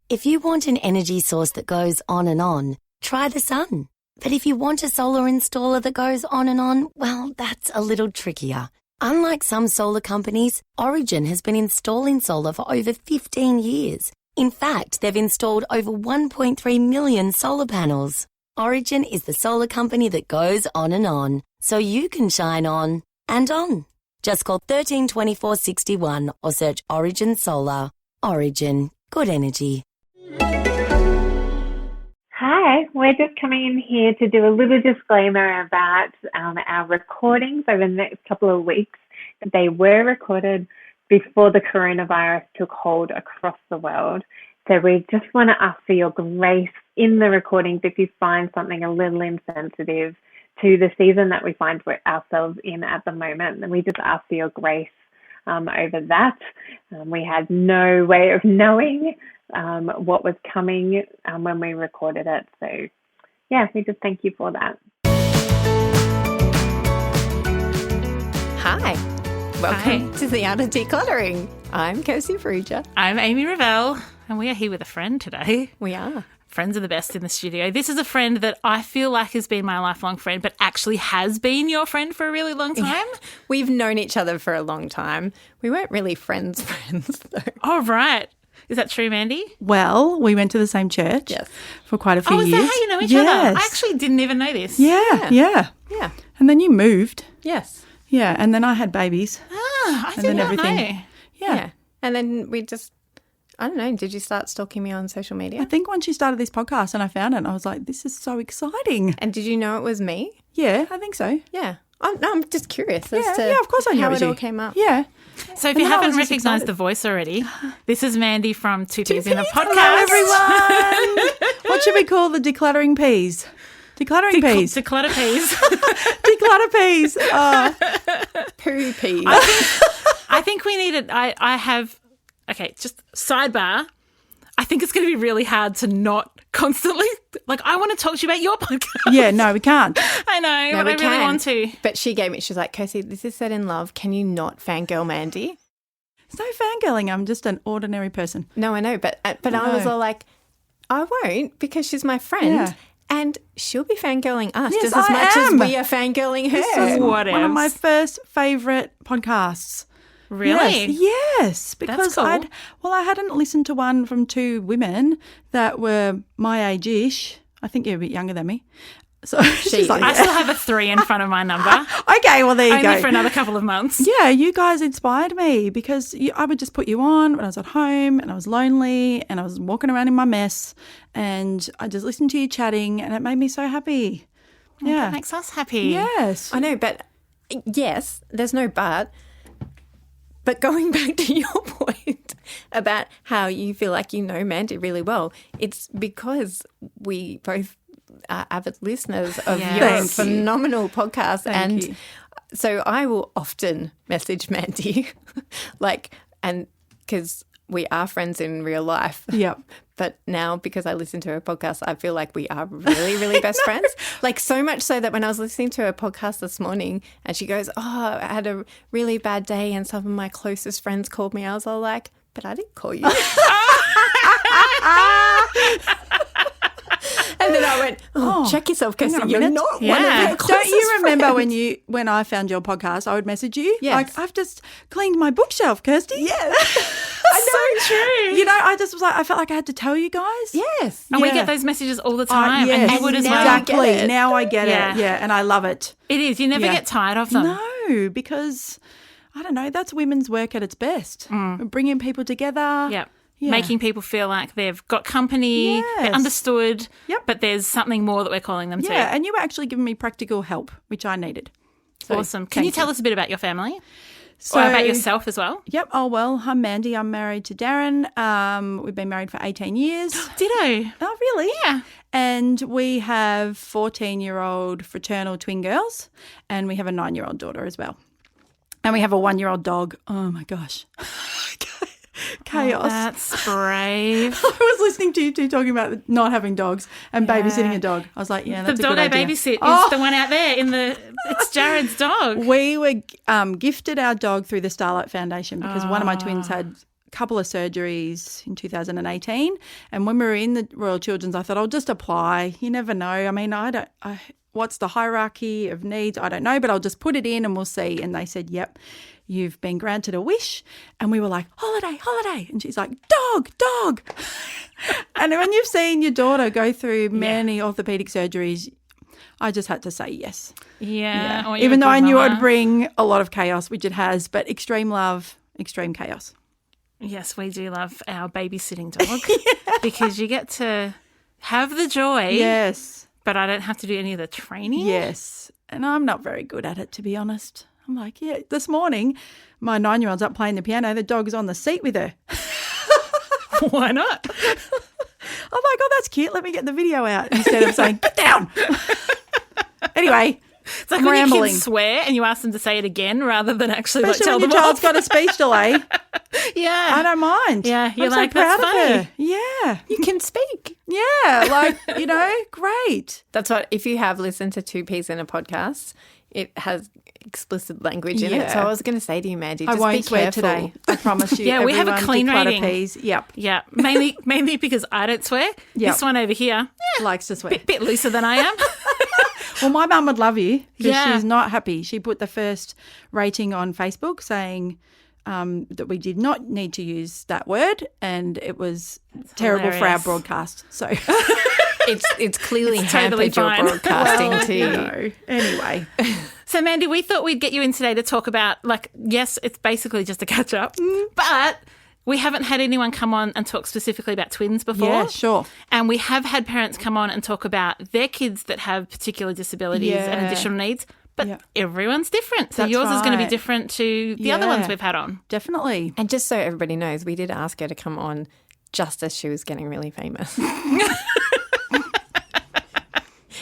If you want an energy source that goes on and on, try the sun. But if you want a solar installer that goes on and on, well, that's a little trickier. Unlike some solar companies, Origin has been installing solar for over 15 years. In fact, they've installed over 1.3 million solar panels. Origin is the solar company that goes on and on, so you can shine on and on. Just call 132461 or search Origin Solar. Origin. Good energy. Hi, we're just coming in here to do a little disclaimer about our recordings over the next couple of weeks. They were recorded before the coronavirus took hold across the world. So we just want to ask for your grace in the recordings if you find something a little insensitive to the season that we find ourselves in at the moment. And we just ask for your grace over that. We had no way of knowing what was coming when we recorded it. So, yeah, we just thank you for that. Hi. Welcome to the Art of Decluttering. I'm Kirsty Perugia. I'm Amy Revell, and we are here with a friend today. We are. Friends are the best in the studio. This is a friend that I feel like has been my lifelong friend, but actually has been your friend for a really long time. Yeah. We've known each other for a long time. We weren't really friends, though. Oh, right. Is that true, Mandy? Well, we went to the same church for quite a few years. Oh, is that how you know each other? I actually didn't even know this. Yeah. And then you moved. Yes. Yeah, and then I had babies. I did not know. Yeah. And then we just, I don't know, did you start stalking me on social media? I think once you started this podcast and I found it, I was like, this is so exciting. And did you know it was me? Yeah, I think so. Yeah. I'm just curious as to of course I knew how it it all came up. Yeah. So if you haven't recognised the voice already, this is Mandy from Two Peas in a Podcast. Hello, everyone. What should we call the decluttering peas? Decluttering peas. Declutter peas. Declutter peas. Poo peas. I think we need it. I have, just sidebar. I think it's going to be really hard to not constantly, I want to talk to you about your podcast. Yeah, no, we can't. I know, but I really want to. But she's like, Kirsty, this is set in love. Can you not fangirl Mandy? It's no fangirling. I'm just an ordinary person. No, I know. But I was all like, I won't because she's my friend. Yeah. And she'll be fangirling us Yes, just as much am. as we are fangirling her. This is What one of else? my first favourite podcasts. Really? Yes, because That's cool. I hadn't listened to one from two women that were my age-ish. I think you're a bit younger than me. So she's like, I still have a 3 in front of my number. okay, well, there you go. Only for another couple of months. Yeah, you guys inspired me because I would just put you on when I was at home and I was lonely and I was walking around in my mess and I just listened to you chatting and it made me so happy. Yeah. That makes us happy. Yes. I know, but yes, there's no but. But going back to your point about how you feel like you know Mandy really well, it's because we both are avid listeners of your phenomenal podcast. Thank you. So I will often message Mandy, and because we are friends in real life. Yep. But now because I listen to her podcast, I feel like we are really, really best friends. So much so that when I was listening to her podcast this morning and she goes, I had a really bad day and some of my closest friends called me. I was all like, but I didn't call you. And then I went, check yourself, Kirsty. You're not one of your closest Don't you remember friends. when I found your podcast, I would message you? Yes. Like, I've just cleaned my bookshelf, Kirsty. Yes. So true. You know, I just was like, I felt like I had to tell you guys. Yes. And we get those messages all the time. yes. And you would as well. Exactly. Now I get Yeah. it. Yeah, and I love it. It is. You never get tired of them. No, because, I don't know, that's women's work at its best. Bringing people together. Yep. Yeah. Making people feel like they've got company, they're Yes. understood, Yep. but there's something more that we're calling them to. Yeah, and you were actually giving me practical help, which I needed. So, Awesome. Can you tell us a bit about your family? So, Or about yourself as well? Yep. Oh, well, I'm Mandy. I'm married to Darren. We've been married for 18 years. Ditto. Oh, really? Yeah. And we have 14-year-old fraternal twin girls and we have a 9-year-old daughter as well. And we have a 1-year-old dog. Oh, my gosh. Chaos. Oh, that's brave. I was listening to you two talking about not having dogs and babysitting a dog. I was like, yeah, that's The a good dog I idea. babysit is the one out there it's Jared's dog. We were gifted our dog through the Starlight Foundation because one of my twins had couple of surgeries in 2018. And when we were in the Royal Children's, I thought I'll just apply. You never know. I mean, what's the hierarchy of needs? I don't know, but I'll just put it in and we'll see. And they said, yep, you've been granted a wish. And we were like, holiday, holiday. And she's like, dog, dog. And when you've seen your daughter go through many orthopedic surgeries, I just had to say yes. Yeah. Oh, even though I knew it would bring a lot of chaos, which it has, but extreme love, extreme chaos. Yes, we do love our babysitting dog because you get to have the joy. Yes. But I don't have to do any of the training. Yes. And I'm not very good at it, to be honest. I'm like, yeah, this morning my 9-year-old's up playing the piano. The dog's on the seat with her. Why not? I'm like, oh, that's cute. Let me get the video out instead of saying, get down. Anyway, it's like I'm when rambling. your kids swear and you ask them to say it again rather than actually Especially tell when them your child's off. got a speech delay. Yeah. I don't mind. Yeah, you're I'm like, so proud that's of funny. her. Yeah. You can speak. Yeah. Like, great. That's what, if you have listened to 2 Peas in a podcast, it has explicit language in it. Yeah. So I was going to say to you, Mandy, just I won't be swear careful. today. I promise you. Yeah, we have a everyone, clean declutter rating. peas. Yep. Yeah, mainly because I don't swear. Yep. This one over here, Likes to swear. bit looser than I am. Well, my mum would love you because Yeah. she's not happy. She put the first rating on Facebook saying that we did not need to use that word and it was terrible for our hilarious. broadcast. So It's clearly It's totally hampered your fine. broadcasting well, to anyway. So, Mandy, we thought we'd get you in today to talk about, yes, it's basically just a catch up, but we haven't had anyone come on and talk specifically about twins before. Yeah, sure. And we have had parents come on and talk about their kids that have particular disabilities and Yeah. additional needs, but Yeah. everyone's different. So That's yours is going to be right. different to the other Yeah. ones we've had on. Definitely. And just so everybody knows, we did ask her to come on just as she was getting really famous.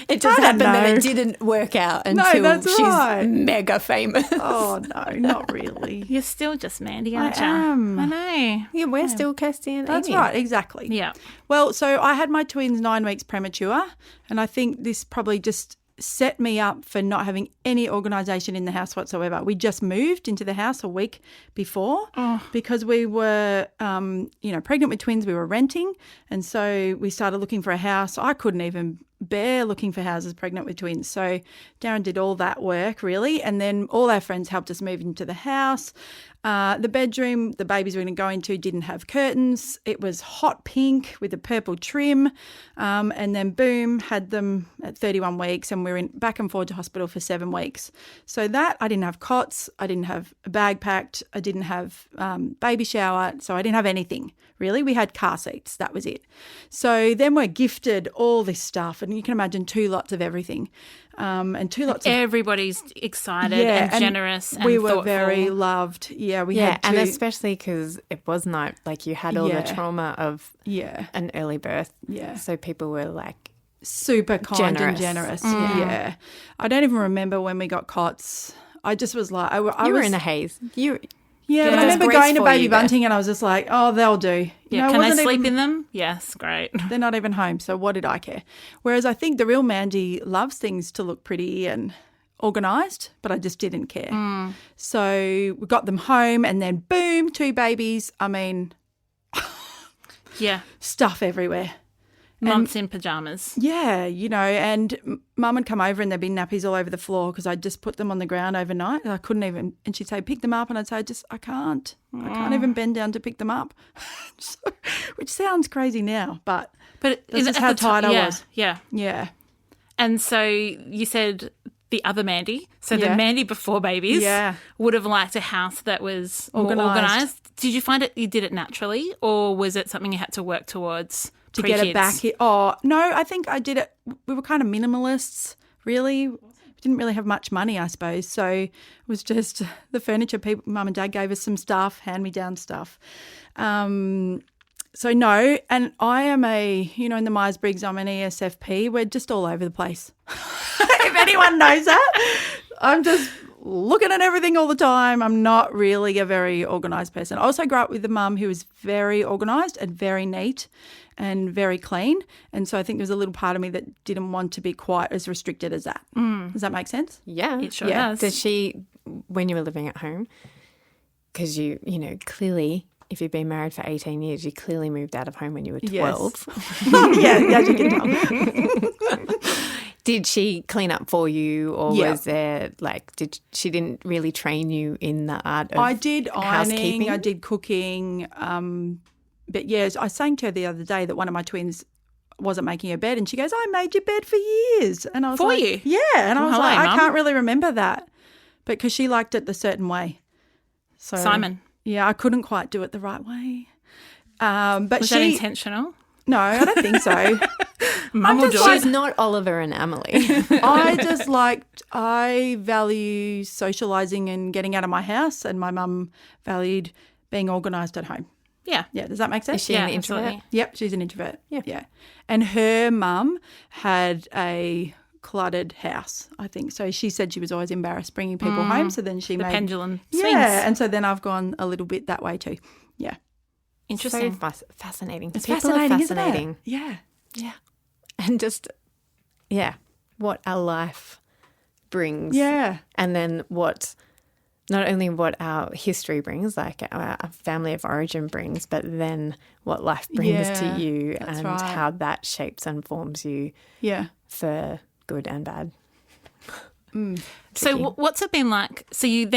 It just I don't happened that know. it didn't work out until that's she's right. mega famous. Oh, no, not really. You're still just Mandy, I aren't you? am. I know. Yeah, we're still Kirsty and That's Amy. right, exactly. Yeah. Well, so I had my twins 9 weeks premature, and I think this probably just set me up for not having any organisation in the house whatsoever. We just moved into the house a week before because we were, pregnant with twins. We were renting, and so we started looking for a house. I couldn't even bear looking for houses pregnant with twins. So Darren did all that work, really, and then all our friends helped us move into the house. The bedroom the babies were going to go into didn't have curtains. It was hot pink with a purple trim. And then, boom, had them at 31 weeks and we were back and forth to hospital for 7 weeks. So that, I didn't have cots. I didn't have a bag packed. I didn't have baby shower. So I didn't have anything, really. We had car seats. That was it. So then we're gifted all this stuff. And you can imagine 2 lots of everything. And 2 lots of... Everybody's excited and generous and we were thoughtful. very loved. Yeah, we Yeah, had and 2... especially because it was not like you had all the trauma of an early birth. Yeah. So people were like, super kind and Generous. generous. Yeah. I don't even remember when we got cots. I just was like... I you were was in a haze. Yeah, but I There's remember grace going to for baby you there. bunting and I was just like, oh, they'll do. Yeah, No, it can I wasn't sleep even- in them? Yes, great. They're not even home, so what did I care? Whereas I think the real Mandy loves things to look pretty and organised, but I just didn't care. So we got them home and then boom, 2 babies. I mean, Yeah, stuff everywhere. months in pajamas. Yeah, and Mum would come over and there'd be nappies all over the floor because I'd just put them on the ground overnight. I couldn't even, and she'd say, pick them up. And I'd say, I can't. I can't even bend down to pick them up, which sounds crazy now, but But that's just at how the tired I yeah, was. Yeah. Yeah. And so you said the other Mandy, so the Yeah. Mandy before babies, Yeah. would have liked a house that was more Organised. organised. Did you find you did it naturally, or was it something you had to work towards To pre-kids? get it back. Oh, no, I think I did it. We were kind of minimalists, really. We didn't really have much money, I suppose. So it was just the furniture. People, Mum and Dad gave us some stuff, hand-me-down stuff. So no, and I am in the Myers-Briggs, I'm an ESFP. We're just all over the place. If anyone knows that, I'm just looking at everything all the time. I'm not really a very organised person. I also grew up with a mum who was very organised and very neat and very clean. And so I think there was a little part of me that didn't want to be quite as restricted as that. Does that make sense? yeah. It sure Yeah. does. Did she, when you were living at home, because you clearly if you've been married for 18 years, you clearly moved out of home when you were 12. Yeah, as you can tell. Did she clean up for you, or Yeah. was there she didn't really train you in the art of I did ironing, housekeeping? I did cooking. But yeah, I sang to her the other day that one of my twins wasn't making her bed, and she goes, "I made your bed for years." And I was For like, you? Yeah. And I was Hello, like, I Mum. can't really remember that. But because she liked it the certain way. So Simon. Yeah, I couldn't quite do it the right way. But Was that intentional? No, I don't think so. Mum will do She's it. not Oliver and Emily. I value socialising and getting out of my house, and my mum valued being organised at home. Yeah. Yeah, does that make sense? Is she Yeah, an introvert? absolutely. Yep, she's an introvert. Yeah. And her mum had a cluttered house, I think. So she said she was always embarrassed bringing people home. So then she The made pendulum swings. Yeah, and so then I've gone a little bit that way too. Yeah, Interesting. So fascinating. it's People fascinating, are isn't fascinating. it? Yeah, Yeah. And just, what our life brings. yeah, And then not only what our history brings, like our family of origin brings, but then what life brings to Yeah, you that's and right. how that shapes and forms you yeah. for good and bad. So what's it been like? So you've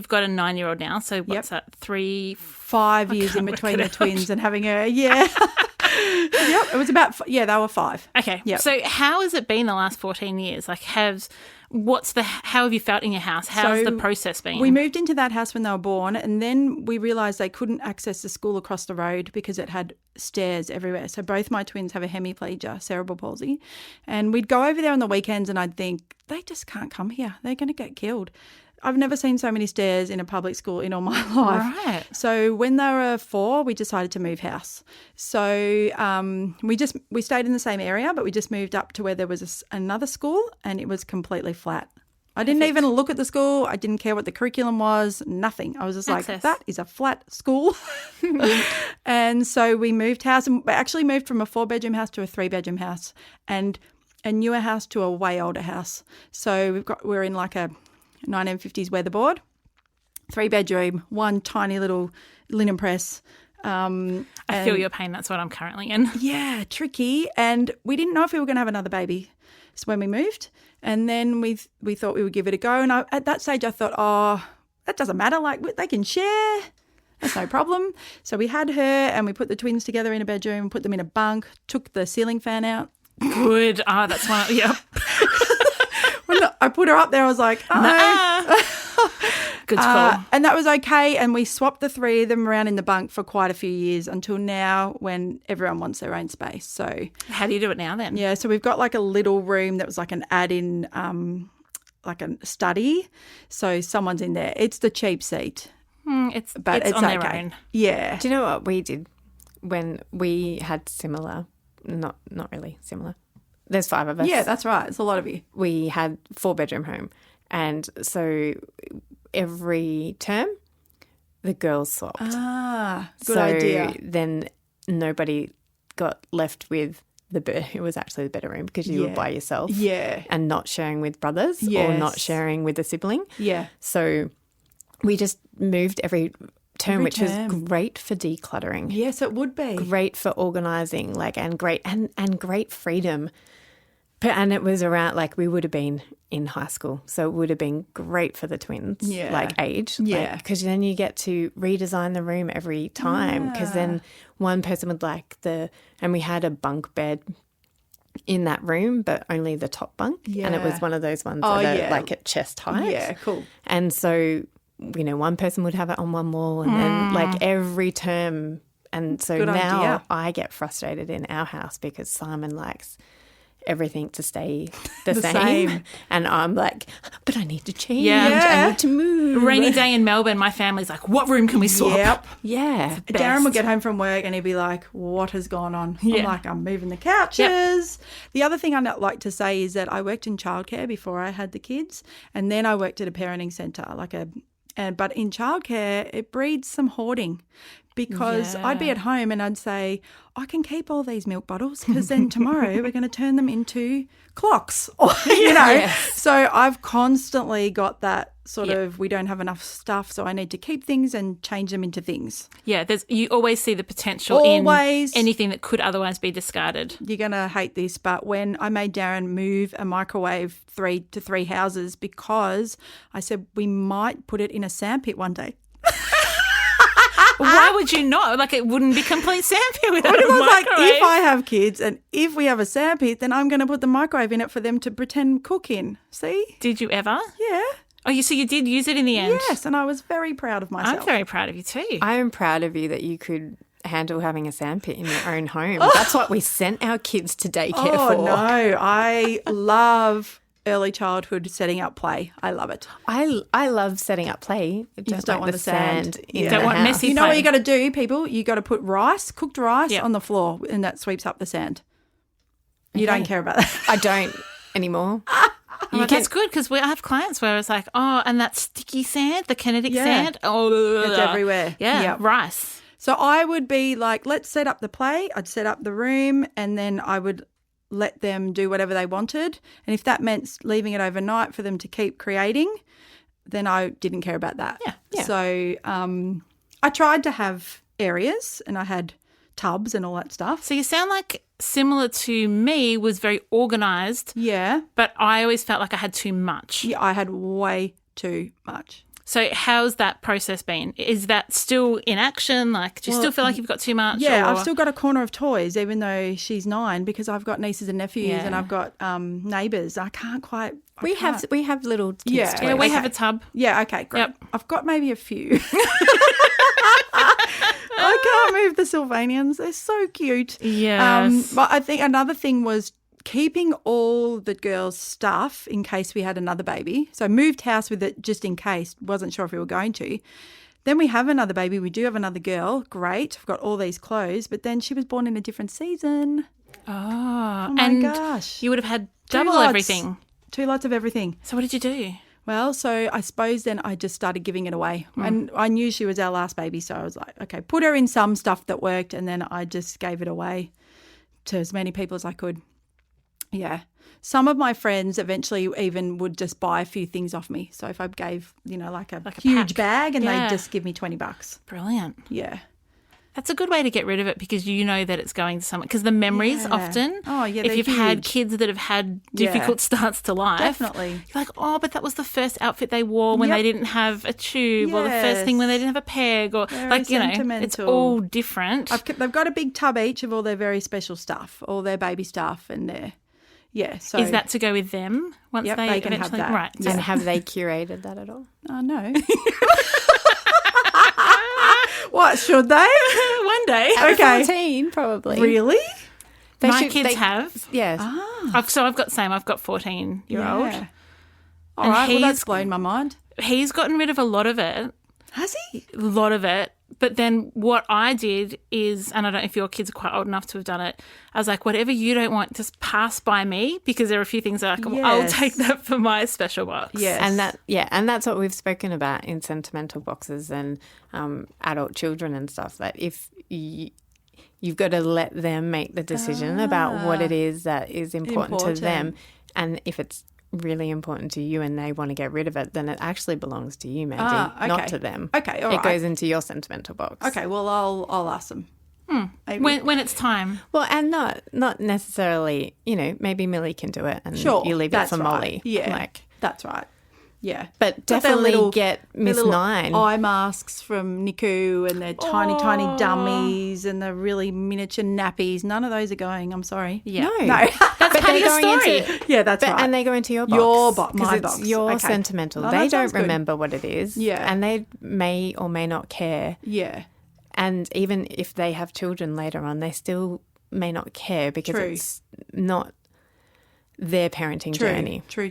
got a 9-year-old now. So what's that? 5 years in can't between work the it out. twins and having her. Yeah, yep. It was about they were 5. Okay. Yep. So how has it been the last 14 years? Like how have you felt in your house? How's the process been? We moved into that house when they were born, and then we realised they couldn't access the school across the road because it had stairs everywhere. So both my twins have a hemiplegia, cerebral palsy, and we'd go over there on the weekends and I'd think, they just can't come here. They're going to get killed. I've never seen so many stairs in a public school in all my life. Right. So when they were 4, we decided to move house. So we stayed in the same area, but we just moved up to where there was another school, and it was completely flat. I didn't even look at the school. I didn't care what the curriculum was, nothing. I was just Access. like, that is a flat school. And so we moved house, and we actually moved from a 4-bedroom house to a 3-bedroom house, and a newer house to a way older house. So we're in like a 1950s weatherboard, 3-bedroom, one tiny little linen press. I feel your pain. That's what I'm currently in. Yeah, tricky. And we didn't know if we were going to have another baby. So when we moved, and then we thought we would give it a go. And at that stage I thought, oh, that doesn't matter. Like, they can share. That's no problem. So we had her, and we put the twins together in a bedroom, put them in a bunk, took the ceiling fan out. Good. That's one. Yep. When I put her up there, I was like, oh. Good call. And that was okay. And we swapped the 3 of them around in the bunk for quite a few years until now, when everyone wants their own space. So How do you do it now then? yeah, so we've got like a little room that was like an add-in, like a study. So someone's in there. It's the cheap seat, It's but it's on their okay. own. Yeah. Do you know what we did when we had similar, not really similar. There's 5 of us. Yeah, that's right. It's a lot of you. We had 4-bedroom home. And so every term, the girls swapped. Ah, good so idea. Then nobody got left with it was actually the better room because you were Yeah. by yourself. Yeah. And not sharing with brothers or Yes. not sharing with a sibling. Yeah. So we just moved every term, Every which term. was great for decluttering. Yes, it would be. Great for organising, and great and great freedom. And it was around, we would have been in high school, so it would have been great for the twins, Yeah. age. Yeah. Because then you get to redesign the room every time, because then one person would and we had a bunk bed in that room, but only the top bunk. And it was Yeah. one of those ones Oh, that yeah. are at chest height. Yeah, cool. And so, one person would have it on one wall, and then every term. And so Good now idea. I get frustrated in our house because Simon likes everything to stay the The same. same. And I'm like, but I need to change. Yeah. I need to move. Rainy day in Melbourne, my family's like, what room can we swap? Yep. Yeah. Darren would get home from work and he'd be like, what has gone on? I'm Yeah. like, I'm moving the couches. The other thing I'd like to say is that I worked in childcare before I had the kids, and then I worked at a parenting centre, but in childcare, it breeds some hoarding because I'd be at home and I'd say, I can keep all these milk bottles because then tomorrow we're going to turn them into clocks, or, you know. Yes. So I've constantly got that sort of, we don't have enough stuff, so I need to keep things and change them into things. Yeah, you always see the potential Always. in anything that could otherwise be discarded. You're going to hate this, but when I made Darren move a microwave 3 to 3 houses because I said we might put it in a sandpit one day. Why would you not? Like, it wouldn't be complete sandpit without Because a I was like, microwave. if I have kids and if we have a sandpit, then I'm going to put the microwave in it for them to pretend cook in. See? Did you ever? Yeah. Oh, so you did use it in the end? Yes, and I was very proud of myself. I'm very proud of you too. I am proud of you that you could handle having a sandpit in your own home. That's what we sent our kids to daycare for. Oh, no. I love early childhood setting up play. I love it. I love setting up play. just don't want the sand. in Yeah. the Don't want house. messy You know play. what you got to do, people? You got to put cooked rice Yep. on the floor, and that sweeps up the sand. You don't care about that. I don't anymore. Oh, that's good because I have clients where it's like, oh, and that sticky sand, the kinetic Yeah. sand, oh, It's everywhere. Yeah, Yep. rice. So I would be like, let's set up the play. I'd set up the room, and then I would let them do whatever they wanted. And if that meant leaving it overnight for them to keep creating, then I didn't care about that. Yeah. So I tried to have areas, and I had tubs and all that stuff. So you sound like similar to me, was very organised, Yeah. but I always felt like I had too much. Yeah, I had way too much. So how's that process been? Is that still in action? Like, do you still feel like you've got too much? Yeah, or- I've still got a corner of toys, even though she's 9, because I've got nieces and nephews Yeah. and I've got neighbours. I can't quite. We have little kids. Yeah. toys. Yeah, we Okay. have a tub. Yeah, okay, great. Yep. I've got maybe a few. I can't move the Sylvanians. They're so cute. Yes. But I think another thing was keeping all the girls' stuff in case we had another baby. So I moved house with it just in case. Wasn't sure if we were going to. Then we have another baby. We do have another girl. Great. I've got all these clothes. But then she was born in a different season. Oh, my and gosh. you would have had Two double lots. everything. 2 lots of everything. So what did you do? Well, so I suppose then I just started giving it away. And I knew she was our last baby, so I was like, okay, put her in some stuff that worked, and then I just gave it away to as many people as I could. Yeah. Some of my friends eventually even would just buy a few things off me. So if I gave, like a huge pack. bag, and Yeah. they'd just give me $20. Brilliant. Yeah. That's a good way to get rid of it because you know that it's going to someone. Because the memories Yeah. often, Oh, yeah, if they're you've had huge. kids that have had difficult starts to life, Definitely. you're like, oh, but that was the first outfit they wore when Yep. they didn't have a tube, or the first thing when they didn't have a peg, or Very it's sentimental. all different. They've got a big tub each of all their very special stuff, all their baby stuff, and their, so. Is that to go with them once Yep, they they can have eventually that. right? Yeah. And have they curated that at all? Oh, no. What, should they? One day, Okay. 14, probably. Really? They my should- kids they- have. Yes. I've got 14-year-old. Yeah. All And right, well, that's he's- blown my mind. He's gotten rid of a lot of it. Has he? A lot of it. But then what I did is, and I don't know if your kids are quite old enough to have done it, I was like, whatever you don't want, just pass by me, because there are a few things that I'll Yes. take that for my special box. Yes. And that's what we've spoken about in sentimental boxes and adult children and stuff. That if you've got to let them make the decision about what it is that is important to them, and if it's really important to you and they want to get rid of it, then it actually belongs to you, Mandy, okay. not to them. Okay, all it right. goes into your sentimental box. Okay, well, I'll ask them. Maybe. When it's time. Well, and not necessarily, maybe Millie can do it and Sure, you leave it that's for right. Molly. Yeah, that's right. Yeah. But their definitely get their Miss little Nine. eye masks from Niku, and their tiny dummies and the really miniature nappies. None of those are going, I'm sorry. Yeah. No. That's But part of they're your going story. into- Yeah, that's right. And they go into your box. Your box, 'cause my it's box. your Okay. sentimental. Oh, They that don't sounds good. remember what it is. Yeah. And they may or may not care. Yeah. And even if they have children later on, they still may not care because True. it's not their parenting journey. True.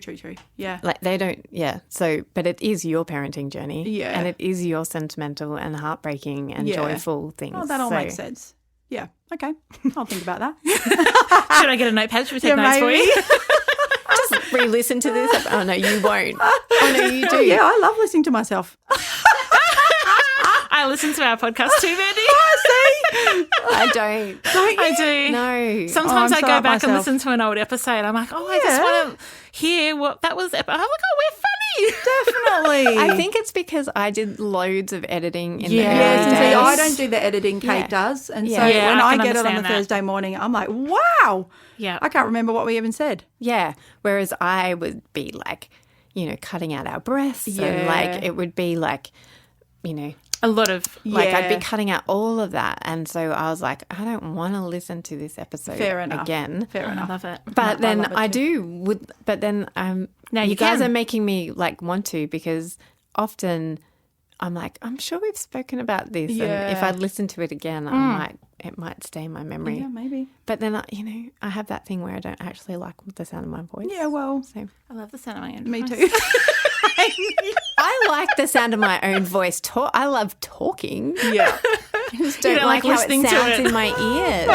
Yeah. Like they don't, yeah. So, but it is your parenting journey. Yeah. And it is your sentimental and heartbreaking and Yeah. joyful things. Oh, that all So- makes sense. Yeah. Okay. I'll think about that. Should I get a notepad? Should we take notes for you? Just re-listen to this. Oh, no, you won't. Oh, no, you do. Yeah, I love listening to myself. I listen to our podcast too, Mandy. I don't. I do. No. Sometimes I'm I so go up back and myself. listen to an old episode. I'm like, I just want to hear what that was. I'm like, we're funny. Definitely. I think it's because I did loads of editing in the Yes. early Yes, and see, days. I don't do the editing, Kate Yeah. does. And so Yeah. when I I can get it on the understand that. Thursday morning, I'm like, wow. Yeah. I can't remember what we even said. Yeah. Whereas I would be like, cutting out our breasts and Yeah. like it would be like, A lot of like I'd be Yeah. cutting out all of that. And so I was like, I don't want to listen to this episode Fair enough. again. Fair I enough. love it. But then love it I too. but then Now you you guys can. are making me like want to, because often I'm like, I'm sure we've spoken about this. And if Yeah. I listen to it again, it might stay in my memory. Yeah, maybe. But then, I have that thing where I don't actually like the sound of my voice. Yeah, well, So I love the sound of my own me voice. too. I like the sound of my own voice. I love talking. Yeah. I just don't, don't like like how it listening to sounds it. in my ears.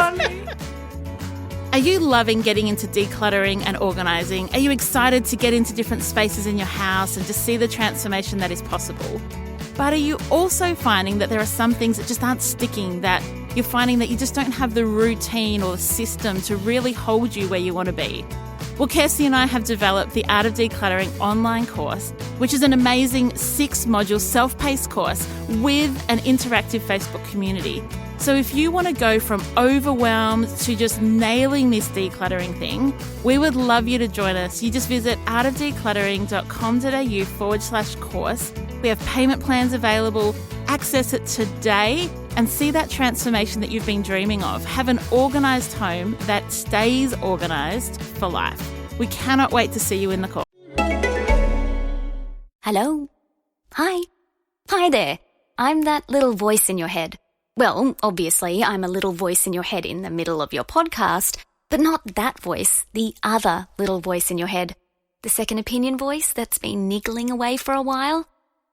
Are you loving getting into decluttering and organising? Are you excited to get into different spaces in your house and just see the transformation that is possible? But are you also finding that there are some things that just aren't sticking, that you're finding that you just don't have the routine or the system to really hold you where you want to be? Well, Kirsty and I have developed the Art of Decluttering online course, which is an amazing 6-module self-paced course with an interactive Facebook community. So if you want to go from overwhelmed to just nailing this decluttering thing, we would love you to join us. You just visit artofdecluttering.com.au/course. We have payment plans available. Access it today and see that transformation that you've been dreaming of. Have an organised home that stays organised for life. We cannot wait to see you in the course. Hello? Hi. Hi there. I'm that little voice in your head. Well, obviously, I'm a little voice in your head in the middle of your podcast, but not that voice, the other little voice in your head. The second opinion voice that's been niggling away for a while.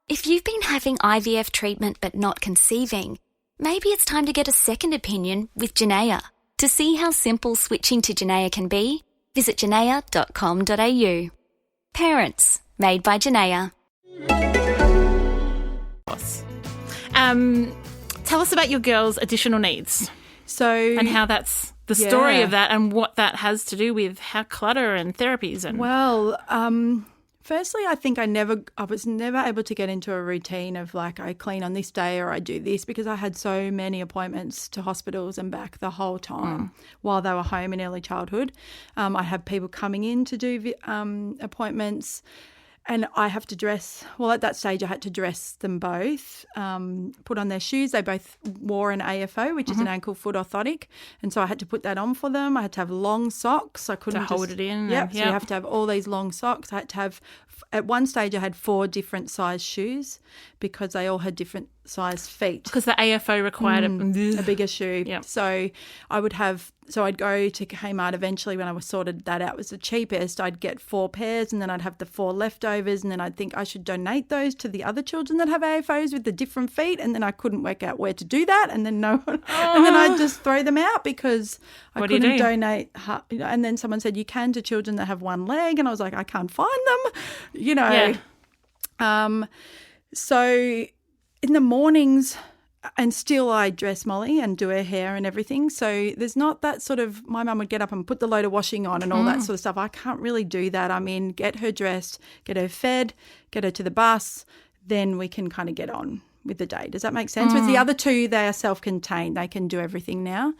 If you've been having IVF treatment but not conceiving, maybe it's time to get a second opinion with Janaea. To see how simple switching to Janaea can be, visit janaea.com.au. Parents, made by Janaea. Tell us about your girls' additional needs So, and how that's the story Yeah. of that and what that has to do with how clutter and therapies and well, firstly, I think I was never able to get into a routine of like I clean on this day or I do this, because I had so many appointments to hospitals and back the whole time while they were home in early childhood. I had people coming in to do appointments. And I have to dress, well, at that stage I had to dress them both, put on their shoes. They both wore an AFO, which is an ankle foot orthotic. And so I had to put that on for them. I had to have long socks. I couldn't hold it in. Yep. So you have to have all these long socks. I had to have, at one stage I had 4 different size shoes because they all had different size feet. because the AFO required A bigger shoe. Yep. So I'd go to Kmart eventually when I was sorted that out was the cheapest. I'd get 4 pairs and then I'd have the 4 leftovers, and then I'd think I should donate those to the other children that have AFOs with the different feet, and then I couldn't work out where to do that, and then and then I'd just throw them out because I What do you couldn't do? donate. And then someone said you can to children that have one leg, and I was like, I can't find them, Yeah. So in the mornings, and still I dress Molly and do her hair and everything. So there's not that sort of, my mum would get up and put the load of washing on and all that sort of stuff. I can't really do that. I mean, get her dressed, get her fed, get her to the bus, then we can kind of get on with the day. Does that make sense? With the other 2, they are self-contained. They can do everything now.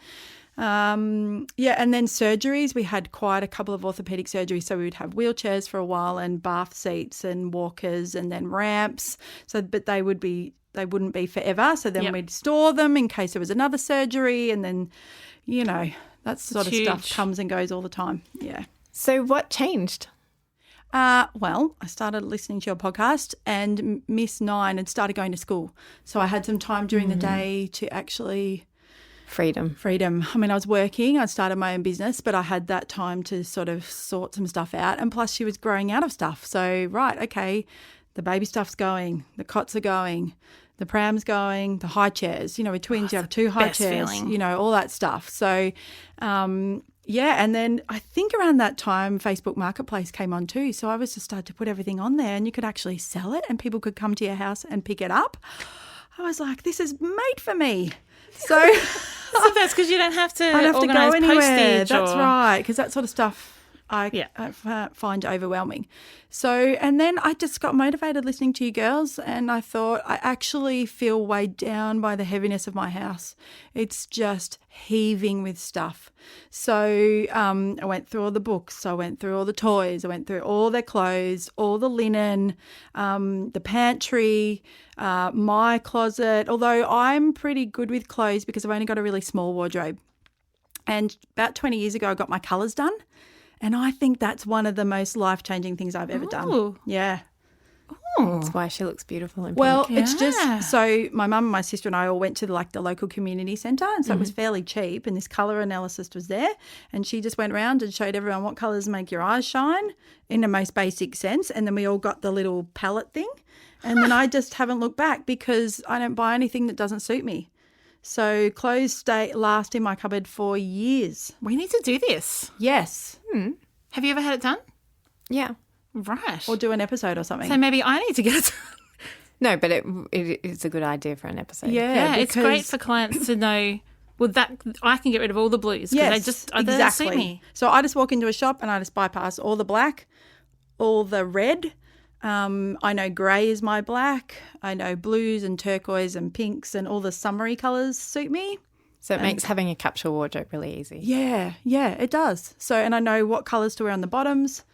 And then surgeries. We had quite a couple of orthopedic surgeries, so we would have wheelchairs for a while and bath seats and walkers and then ramps. So, but they wouldn't be forever. So then we'd store them in case there was another surgery, and then, that sort of stuff huge. comes and goes all the time. Yeah. So what changed? Well, I started listening to your podcast, and Miss 9 had started going to school. So I had some time during the day to actually Freedom. I mean, I was working. I started my own business, but I had that time to sort of sort some stuff out. And plus she was growing out of stuff. So, right, okay, the baby stuff's going, the cots are going, the pram's going, the high chairs. With twins, you have 2 high best chairs, feeling. all that stuff. So, and then I think around that time Facebook Marketplace came on too. So I was just started to put everything on there, and you could actually sell it and people could come to your house and pick it up. I was like, this is made for me. So So that's because you don't have to I don't have to organise go anywhere. postage. That's or... right, because that sort of stuff I find overwhelming. So, and then I just got motivated listening to you girls, and I thought I actually feel weighed down by the heaviness of my house. It's just heaving with stuff. So I went through all the books, I went through all the toys, I went through all their clothes, all the linen, the pantry, my closet, although I'm pretty good with clothes because I've only got a really small wardrobe. And about 20 years ago, I got my colours done. And I think that's one of the most life-changing things I've ever done. Yeah. That's why she looks beautiful in pink. Well, it's just so my mum and my sister and I all went to the local community centre, and so it was fairly cheap, and this colour analyst was there, and she just went around and showed everyone what colours make your eyes shine in the most basic sense, and then we all got the little palette thing, and then I just haven't looked back because I don't buy anything that doesn't suit me. So clothes last in my cupboard for years. We need to do this. Yes. Have you ever had it done? Yeah. Right. Or do an episode or something. So maybe I need to get it done. No, but it's a good idea for an episode. Yeah, it's great for clients to know, well, that I can get rid of all the blues because they don't suit me. So I just walk into a shop and I just bypass all the black, all the red. I know grey is my black. I know blues and turquoise and pinks and all the summery colours suit me. So it makes having a capsule wardrobe really easy. Yeah, it does. So, and I know what colours to wear on the bottoms.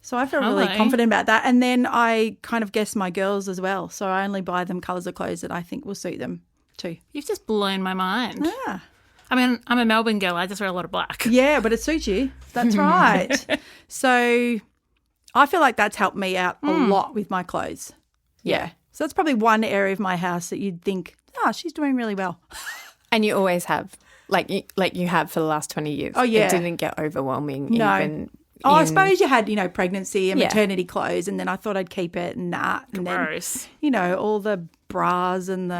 So I feel really confident about that. And then I kind of guess my girls as well. So I only buy them colours of clothes that I think will suit them too. You've just blown my mind. Yeah. I mean, I'm a Melbourne girl. I just wear a lot of black. Yeah, but it suits you. That's right. So I feel like that's helped me out a lot with my clothes. Yeah. So that's probably one area of my house that you'd think, she's doing really well. And you always have, like you have for the last 20 years. Oh, yeah. It didn't get overwhelming No. I suppose you had, pregnancy and maternity clothes, and then I thought I'd keep it and that. And Gross. then, all the bras and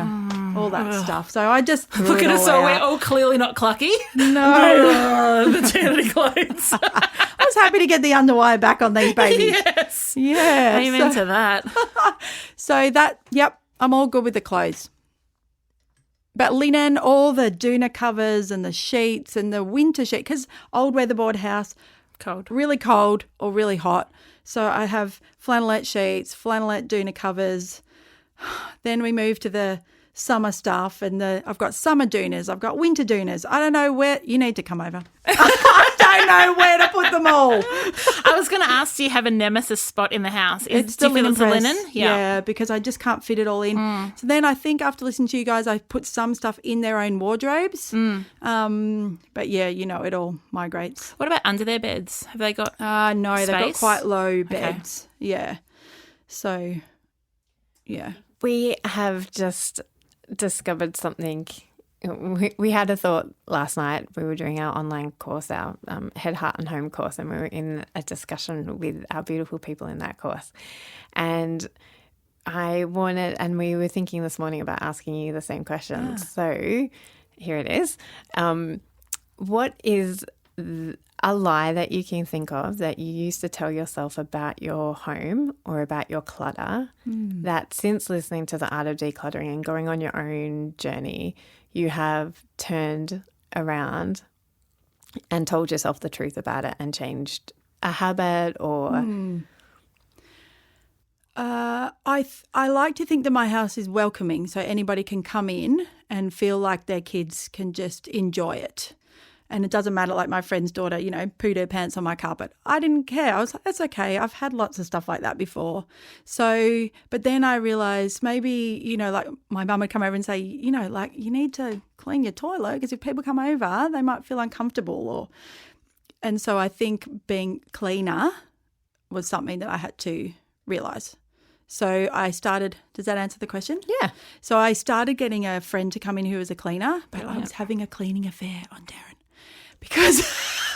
all that stuff. So I just Look at us all. We're all clearly not clucky. No. Maternity clothes. I was happy to get the underwire back on these babies. Yes. Yeah. Amen to that. So I'm all good with the clothes. But linen, all the doona covers and the sheets and the winter sheet, because old weatherboard house, really cold or really hot. So I have flannelette sheets, flannelette doona covers. Then we move to the summer stuff, and I've got summer doonas, I've got winter doonas. I don't know where you need to come over. I don't know where to put them all. I was going to ask, do you have a nemesis spot in the house? It's do the you feel linen it's the press. linen? Yeah, because I just can't fit it all in. So then I think after listening to you guys, I put some stuff in their own wardrobes. But yeah, it all migrates. What about under their beds? Have they got No, space? they've got quite low beds. Okay. Yeah. So, yeah. We have just discovered something. We had a thought last night. We were doing our online course, our Head, Heart and Home course, and we were in a discussion with our beautiful people in that course. And we were thinking this morning about asking you the same questions. So here it is. What is a lie that you can think of that you used to tell yourself about your home or about your clutter that since listening to The Art of Decluttering and going on your own journey, you have turned around and told yourself the truth about it and changed a habit or... I like to think that my house is welcoming, so anybody can come in and feel like their kids can just enjoy it. And it doesn't matter, like my friend's daughter, pooed her pants on my carpet. I didn't care. I was like, that's okay. I've had lots of stuff like that before. So, but then I realised maybe, like my mum would come over and say, you need to clean your toilet because if people come over, they might feel uncomfortable. And so I think being cleaner was something that I had to realise. So I started, does that answer the question? Yeah. So I started getting a friend to come in who was a cleaner, but I was having a cleaning affair on Darren. Because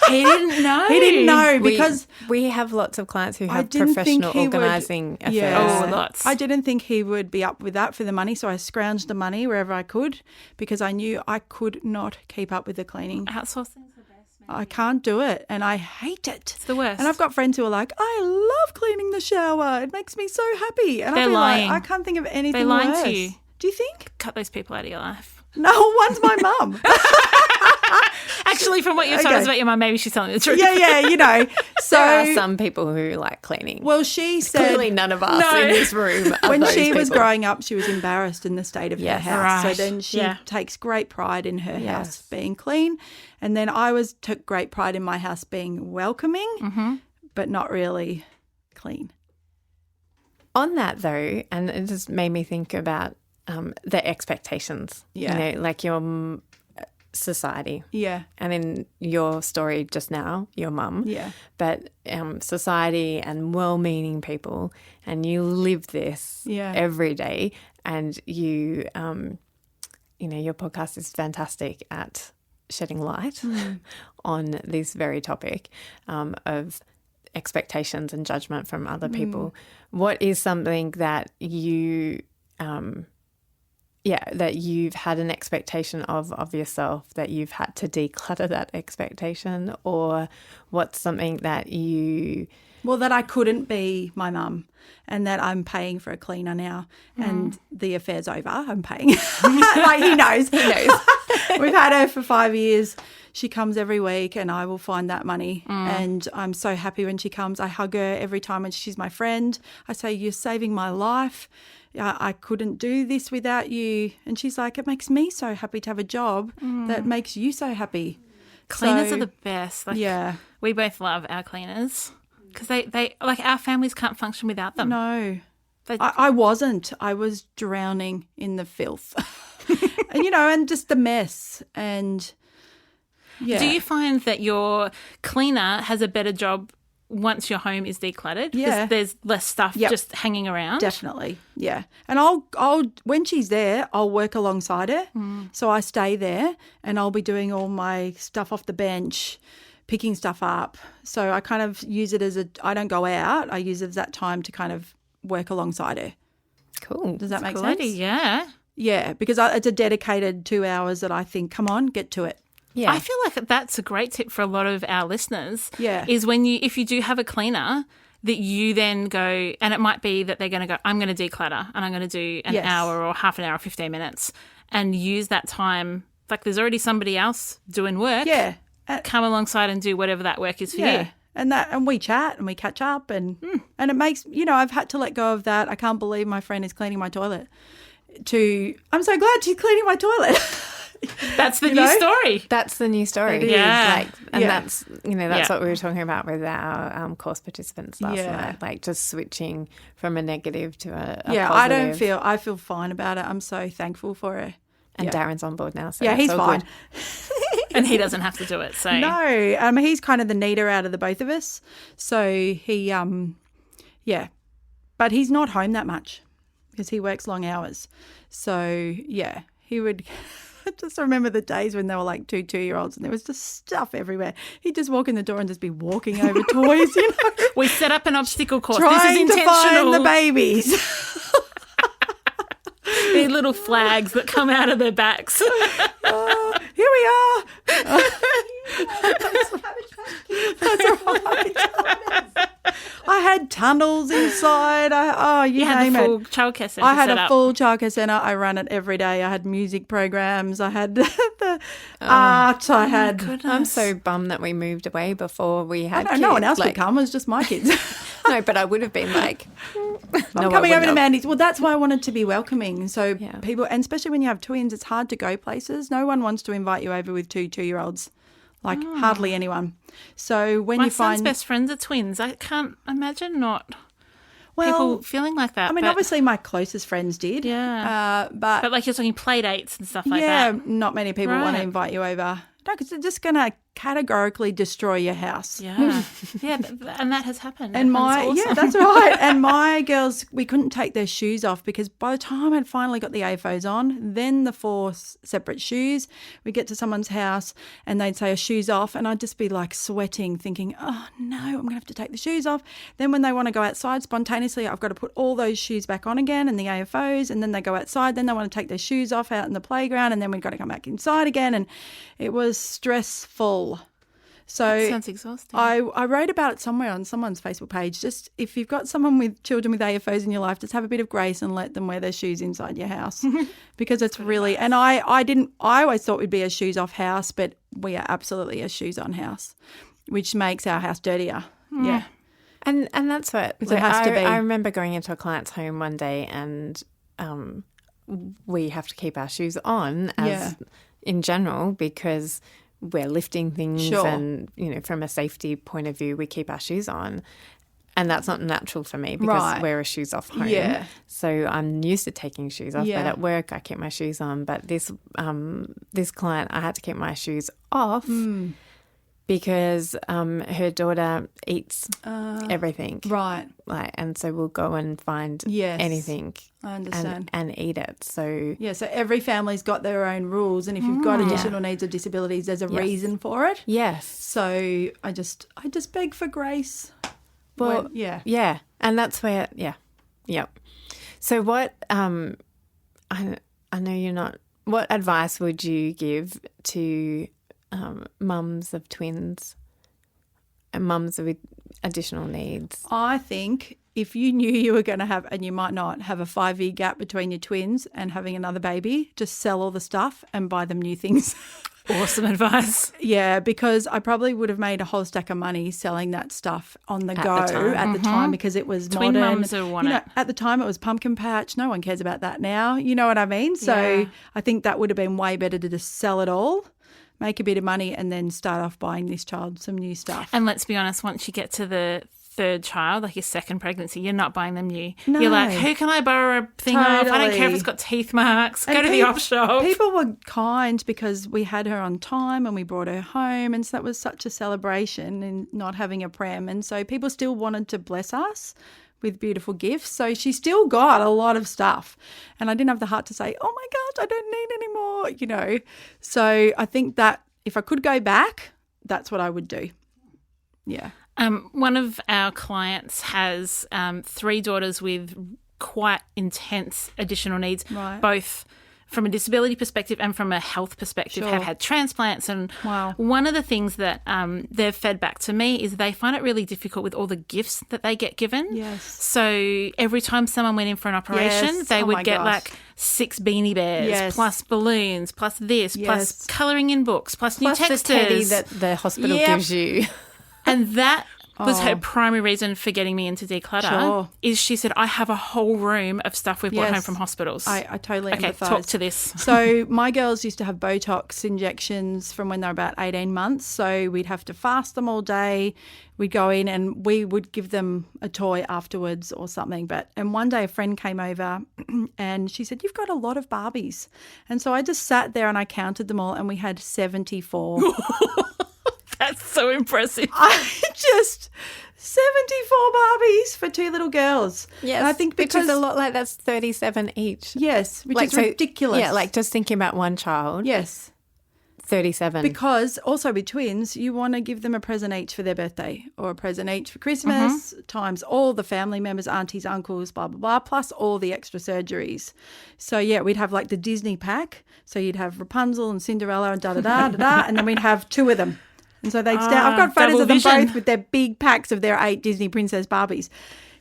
he didn't know. He didn't know because we have lots of clients who have professional organising affairs. Yeah. Oh, lots. I didn't think he would be up with that for the money, so I scrounged the money wherever I could because I knew I could not keep up with the cleaning. Outsourcing's the best. I can't do it and I hate it. It's the worst. And I've got friends who are like, I love cleaning the shower. It makes me so happy. And They're I'll be lying. like, I can't think of anything They're lying worse. to you. Do you think? Cut those people out of your life. No, one's my mum. Actually, from what you've told us about your mum, maybe she's telling the truth. Yeah. So There are some people who like cleaning. well, she said Clearly none of us in this room are when those she was people. growing up, she was embarrassed in the state of her house. Right. So then she takes great pride in her house Yes. being clean. And then I took great pride in my house being welcoming, but not really clean. On that though, and it just made me think about the expectations. Yeah. You know, like your society. Yeah. And in your story just now, your mum. Yeah. But society and well-meaning people, and you live this every day, and you, you know, your podcast is fantastic at shedding light on this very topic of expectations and judgment from other people. What is something that you that you've had an expectation of yourself, that you've had to declutter that expectation, or what's something that you... Well, that I couldn't be my mum and that I'm paying for a cleaner now and the affair's over. I'm paying. Like, he knows. We've had her for 5 years. She comes every week and I will find that money. And I'm so happy when she comes. I hug her every time when she's my friend. I say, you're saving my life. I couldn't do this without you. And she's like, it makes me so happy to have a job that makes you so happy. Cleaners So, are the best. Like, yeah. We both love our cleaners because they like our families can't function without them. No. They- I wasn't. I was drowning in the filth. And, you know, and just the mess. And, yeah. Do you find that your cleaner has a better job once your home is decluttered? 'Cause Yeah. there's less stuff just hanging around. Definitely, yeah. And I'll when she's there, I'll work alongside her. So I stay there and I'll be doing all my stuff off the bench, picking stuff up. So I kind of use it as I don't go out. I use it as that time to kind of work alongside her. Cool. Does that make Quality, sense? yeah. Yeah, because it's a dedicated 2 hours that I think, come on, get to it. Yeah. I feel like that's a great tip for a lot of our listeners. Yeah. Is if you do have a cleaner, that you then go, and it might be that they're going to go, I'm going to declutter and I'm going to do an hour or half an hour or 15 minutes and use that time. Like there's already somebody else doing work. Yeah. Come alongside and do whatever that work is for Yeah. you. And we chat and we catch up and it makes, you know, I've had to let go of that. I can't believe my friend is cleaning my toilet. I'm so glad she's cleaning my toilet. That's the new story. That's the new story. It is. Like, and Yeah. that's, you know, that's what we were talking about with our course participants last night. Like just switching from a negative to a positive. I feel fine about it. I'm so thankful for her. And Darren's on board now. So Yeah, that's he's all fine. And he doesn't have to do it. So No, he's kind of the neater out of the both of us. So he, but he's not home that much because he works long hours. So yeah, he would. I just remember the days when they were like 2-year-olds and there was just stuff everywhere. He'd just walk in the door and just be walking over toys, you know, we set up an obstacle course. trying this is to find the intentional. babies. These little flags that come out of their backs. Oh, here we are. That's right. I had tunnels inside. You had name the full it. childcare centre I had set a up. full childcare centre. I ran it every day. I had music programs. I had the art. I had. I'm so bummed that we moved away before we had kids. No one else like, could come. It was just my kids. No, but I would have been like, I'm coming over to Mandy's. Well, that's why I wanted to be welcoming. So Yeah. people, and especially when you have twins, it's hard to go places. No one wants to invite you over with 2-year-olds. Like hardly anyone. So when My you son's find best friends are twins. I can't imagine not well, people feeling like that. I mean, but, obviously my closest friends did. Yeah. But like you're talking play dates and stuff like yeah, that. not many people want to Right. invite you over. No, because they're just going to categorically destroy your house. Yeah. Yeah, and that has happened. And That's that's right. And my girls, we couldn't take their shoes off because by the time I'd finally got the AFOs on, then the 4 separate shoes, we get to someone's house and they'd say, shoes off. And I'd just be like sweating, thinking, oh no, I'm going to have to take the shoes off. Then when they want to go outside spontaneously, I've got to put all those shoes back on again and the AFOs. And then they go outside. Then they want to take their shoes off out in the playground. And then we've got to come back inside again. And it was stressful. So That sounds exhausting. I wrote about it somewhere on someone's Facebook page. Just if you've got someone with children with AFOs in your life, just have a bit of grace and let them wear their shoes inside your house because it's really. And I always thought we'd be a shoes off house, but we are absolutely a shoes on house, which makes our house dirtier. Yeah. And that's what It has to be. I remember going into a client's home one day and we have to keep our shoes on as in general because we're lifting things Sure. and, from a safety point of view, we keep our shoes on. And that's not natural for me because Right. we're a shoes off home. Yeah. So I'm used to taking shoes off. Yeah. But at work, I keep my shoes on. But this client, I had to keep my shoes off because her daughter eats everything. Right. And so we'll go and find Yes. anything I understand. and eat it. So Yeah, so every family's got their own rules, and if you've got additional needs or disabilities, there's a reason for it. yes. So I just beg for grace. Well, yeah, and that's where, yep. So what, I know you're not. What advice would you give to mums of twins and mums with additional needs? I think if you knew you were going to have, and you might not, have a 5-year gap between your twins and having another baby, just sell all the stuff and buy them new things. Awesome advice. Yeah, because I probably would have made a whole stack of money selling that stuff on the go time. at the time because it was Twin modern. mums will want it. At the time, it was pumpkin patch. No one cares about that now. You know what I mean? So I think that would have been way better to just sell it all, make a bit of money, and then start off buying this child some new stuff. And let's be honest, once you get to the third child, like your second pregnancy, you're not buying them new. No. You're like, who can I borrow a thing off? I don't care if Totally. it's got teeth marks. Go And to the op shop. People were kind because we had her on time and we brought her home, and so that was such a celebration in not having a prem. And so people still wanted to bless us with beautiful gifts. So she still got a lot of stuff. And I didn't have the heart to say, oh my gosh, I don't need any more, So I think that if I could go back, that's what I would do. Yeah. One of our clients has 3 daughters with quite intense additional needs, Right. both from a disability perspective and from a health perspective, Sure. have had transplants. And Wow. one of the things that they've fed back to me is they find it really difficult with all the gifts that they get given. Yes. So every time someone went in for an operation, Yes. they Oh would my get gosh. like 6 beanie bears, Yes. plus balloons, plus this, Yes. plus colouring in books, plus new Plus the texters. teddy that the hospital Yep. gives you. And that was her Oh. primary reason for getting me into declutter. Sure. Is she said, I have a whole room of stuff we've brought home Yes. from hospitals. I totally okay, empathise. talk to this. So my girls used to have Botox injections from when they were about 18 months. So we'd have to fast them all day. We'd go in and we would give them a toy afterwards or something. And one day a friend came over and she said, you've got a lot of Barbies. And so I just sat there and I counted them all and we had 74. That's so impressive. I just 74 Barbies for 2 little girls. Yes, And I think which because is a lot like that's 37 each. yes, which is so- ridiculous. Yeah, like just thinking about one child, yes. 37. Because also with twins, you want to give them a present each for their birthday or a present each for Christmas, times all the family members, aunties, uncles, blah, blah, blah, plus all the extra surgeries. So, yeah, we'd have like the Disney pack. So you'd have Rapunzel and Cinderella and da-da-da-da-da, and then we'd have 2 of them. And so they'd stand. I've got photos double of them vision. both with their big packs of their 8 Disney Princess Barbies.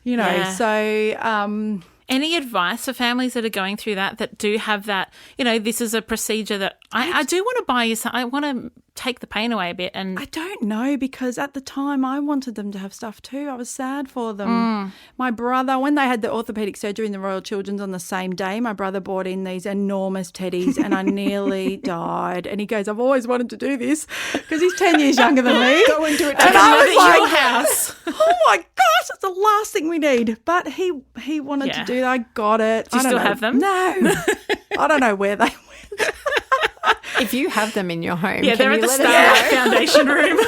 Yeah. So Any advice for families that are going through that do have that, this is a procedure that I do want to buy you some, I want to take the pain away a bit. And I don't know because at the time I wanted them to have stuff too. I was sad for them. My brother, when they had the orthopaedic surgery in the Royal Children's on the same day, my brother bought in these enormous teddies and I nearly died. And he goes, I've always wanted to do this because he's 10 years younger than me. Go and do it. And I was like, your house. oh my gosh, that's the last thing we need. But he wanted to do that. I got it. Do you I don't still know. have them? No. I don't know where they went. if you have them in your home, Yeah, can they're you at the let us Starlight Foundation room.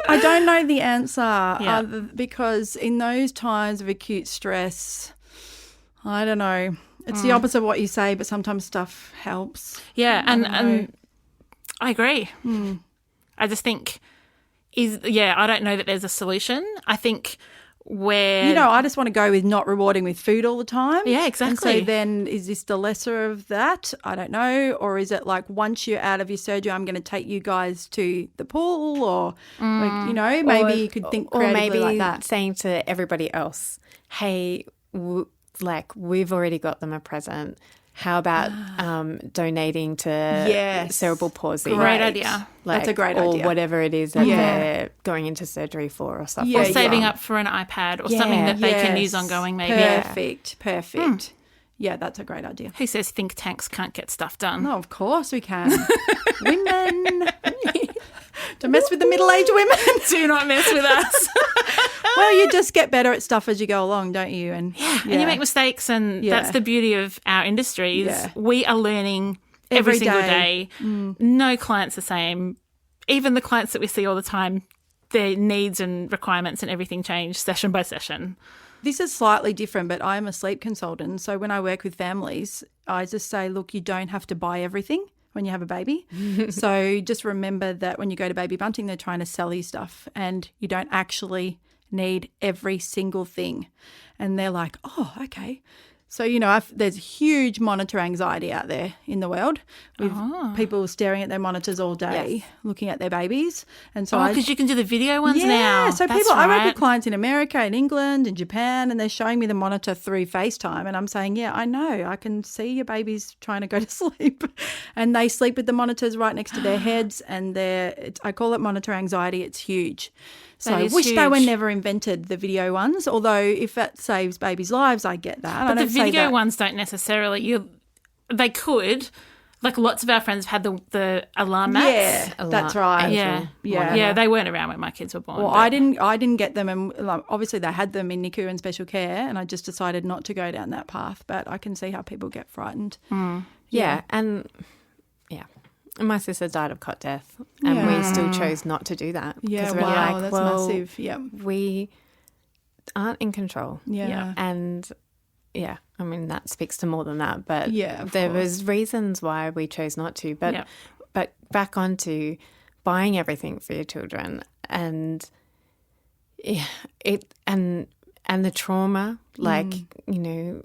I don't know the answer because in those times of acute stress, I don't know. It's the opposite of what you say, but sometimes stuff helps. Yeah, and I agree. I just think I don't know that there's a solution. I think where You know, I just want to go with not rewarding with food all the time. Yeah, exactly. And so then is this the lesser of that? I don't know. Or is it like once you're out of your surgery, I'm going to take you guys to the pool or, like, you know, maybe you could think creatively or maybe like that. saying to everybody else, hey, we've already got them a present. How about donating to cerebral palsy? Great idea. That's a great idea. Or whatever it is that they're going into surgery for or stuff. Or saving up for an iPad or something that they can use ongoing maybe. Perfect. Yeah, that's a great idea. Who says think tanks can't get stuff done? No, of course we can. Women. Don't mess with the middle-aged women. Do not mess with us. Well, you just get better at stuff as you go along, don't you? And and you make mistakes, and that's the beauty of our industry is we are learning every single day. No client's the same. Even the clients that we see all the time, their needs and requirements and everything change session by session. This is slightly different, but I'm a sleep consultant. So when I work with families, I just say, look, you don't have to buy everything when you have a baby. So just remember that when you go to Baby Bunting, they're trying to sell you stuff and you don't actually need every single thing. And they're like, oh, okay. So, you know, there's huge monitor anxiety out there in the world with people staring at their monitors all day, looking at their babies. And so because you can do the video ones now. Yeah, so I work with clients in America, in England, in Japan, and they're showing me the monitor through FaceTime. And I'm saying, yeah, I know. I can see your baby's trying to go to sleep. And they sleep with the monitors right next to their heads. And I call it monitor anxiety. It's huge. So I wish they were never invented, the video ones, although if that saves babies' lives, I get that. But the video ones don't necessarily. They could. Like lots of our friends have had the alarm mats. Yeah, that's right. Yeah, they weren't around when my kids were born. Well, I didn't get them, and obviously they had them in NICU and special care, and I just decided not to go down that path. But I can see how people get frightened. Yeah, and my sister died of cot death, and we still chose not to do that. Yeah, we're wow, like, that's well, massive. Yeah, we aren't in control. Yeah. And I mean that speaks to more than that. But there was reasons why we chose not to. But back onto buying everything for your children and and the trauma, like you know,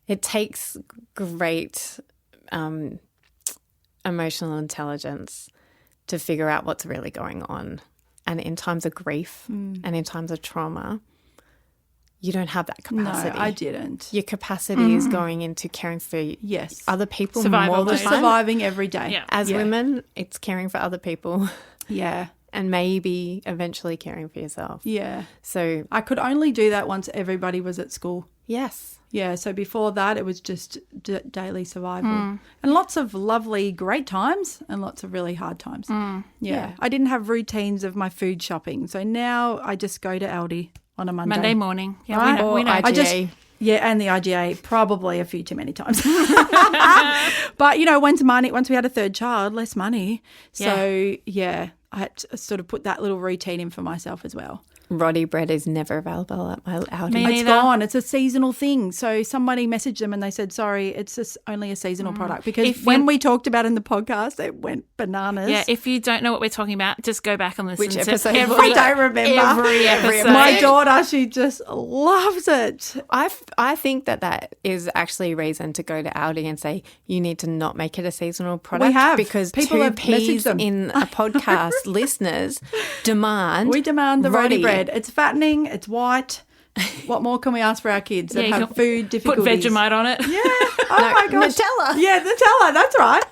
it takes great emotional intelligence to figure out what's really going on. And in times of grief and in times of trauma, you don't have that capacity. No, I didn't. Your capacity is going into caring for other people Survival more than surviving every day. Yeah. As women, it's caring for other people. Yeah. And maybe eventually caring for yourself. Yeah. So I could only do that once everybody was at school. yes. Yeah, so before that it was just daily survival. And lots of lovely, great times and lots of really hard times. Yeah. I didn't have routines of my food shopping. So now I just go to Aldi on a Monday morning. Yeah, right? we know. IGA. And the IGA probably a few too many times. But, you know, once we had a third child, less money. So, I had to sort of put that little routine in for myself as well. Roddy bread is never available at my Aldi. Me It's neither. gone. It's a seasonal thing. So somebody messaged them and they said, sorry, it's just only a seasonal product. Because when we talked about it in the podcast, it went bananas. Yeah, if you don't know what we're talking about, just go back and listen Which to episode? I don't remember. every episode. My daughter, she just loves it. I think that is actually a reason to go to Aldi and say you need to not make it a seasonal product. We have. Because People two have messaged peas them. in a podcast listeners demand. We demand the roti Roddy. bread. It's fattening. It's white. What more can we ask for our kids that you have can food Put difficulties? Vegemite on it. Yeah. Oh my gosh. Nutella. Yeah, Nutella. That's right.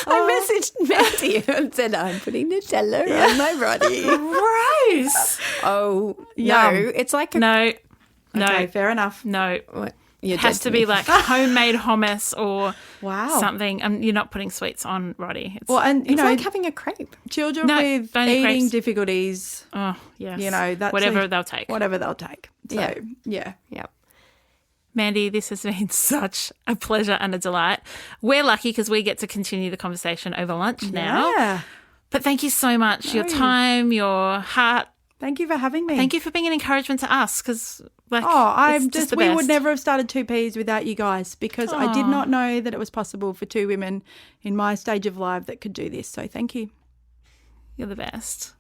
I messaged Mandy and said I'm putting Nutella on my Roddy. Gross. Oh Yum. no, it's like a No. Okay, fair enough. No. What? It has to be like homemade hummus or Wow. something. You're not putting sweets on Roddy. It's, Well, and you It's know, like having a crepe. children No, with don't eat eating crepes. difficulties, oh, yes. you know, that's whatever they'll take. whatever they'll take. So, yeah. Yep. Mandy, this has been such a pleasure and a delight. We're lucky because we get to continue the conversation over lunch now. Yeah. But thank you so much. Your time, your heart. Thank you for having me. Thank you for being an encouragement to us because, like, I'm it's just the we best. would never have started 2Ps without you guys because I did not know that it was possible for two women in my stage of life that could do this. So thank you. You're the best.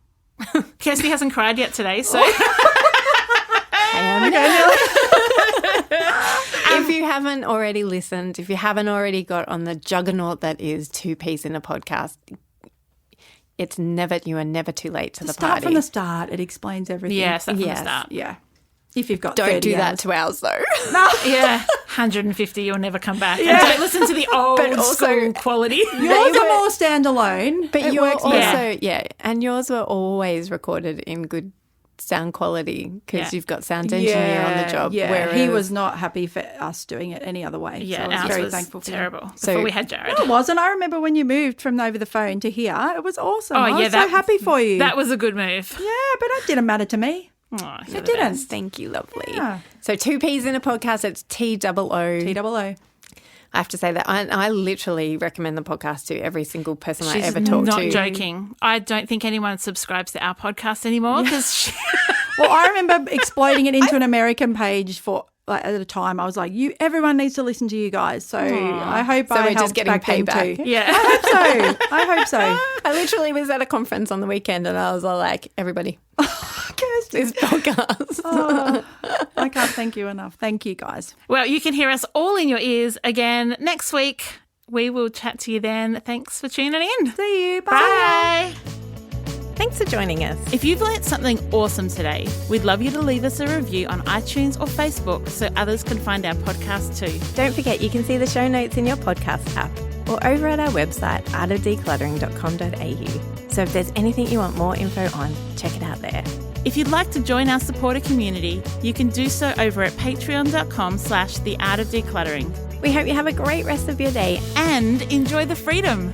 Kirsty hasn't cried yet today, so If you haven't already listened, if you haven't already got on the juggernaut that is Two Peas in a Podcast, you are never too late to the Start party. from the start. It explains everything. yeah, start from the Yes. start. Yeah. If you've got Don't 30 do that hours. to ours though. Yeah, 150, you'll never come back. And don't listen to the old school quality. Yours are more standalone. But it you're works also, better. and yours were always recorded in good sound quality because Yeah. you've got sound engineer on the job. Yeah, whereas he was not happy for us doing it any other way. Yeah, so I was ours very was thankful for him. terrible before we had Jared. It wasn't. I remember when you moved from over the phone to here. It was awesome. Oh, I yeah, was so happy for you. That was a good move. yeah, but it didn't matter to me. Oh, It didn't. Thank you, lovely. Yeah. So Two Peas in a Podcast, it's TOO. TOO. I have to say that I literally recommend the podcast to every single person I She's ever talk not to. joking. I don't think anyone subscribes to our podcast anymore because Well, I remember exploiting it into an American page for at the time. I was like, everyone needs to listen to you guys. So I hope So I we're just helped getting back then payback. too. yeah. I hope so. I literally was at a conference on the weekend and I was all like, everybody, Kirsty. this podcast. I can't thank you enough. Thank you, guys. Well, you can hear us all in your ears again next week. We will chat to you then. Thanks for tuning in. See you. Bye. Thanks for joining us. If you've learnt something awesome today, we'd love you to leave us a review on iTunes or Facebook so others can find our podcast too. Don't forget you can see the show notes in your podcast app or over at our website, artofdecluttering.com.au. So if there's anything you want more info on, check it out there. If you'd like to join our supporter community, you can do so over at patreon.com/theartofdecluttering. We hope you have a great rest of your day. And enjoy the freedom.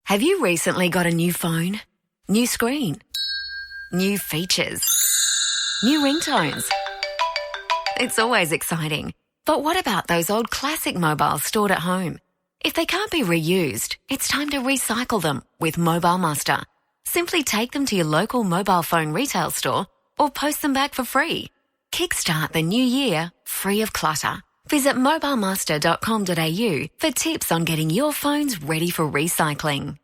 Have you recently got a new phone? New screen? New features? New ringtones? It's always exciting. But what about those old classic mobiles stored at home? If they can't be reused, it's time to recycle them with Mobile Muster. Simply take them to your local mobile phone retail store or post them back for free. Kickstart the new year free of clutter. Visit mobilemuster.com.au for tips on getting your phones ready for recycling.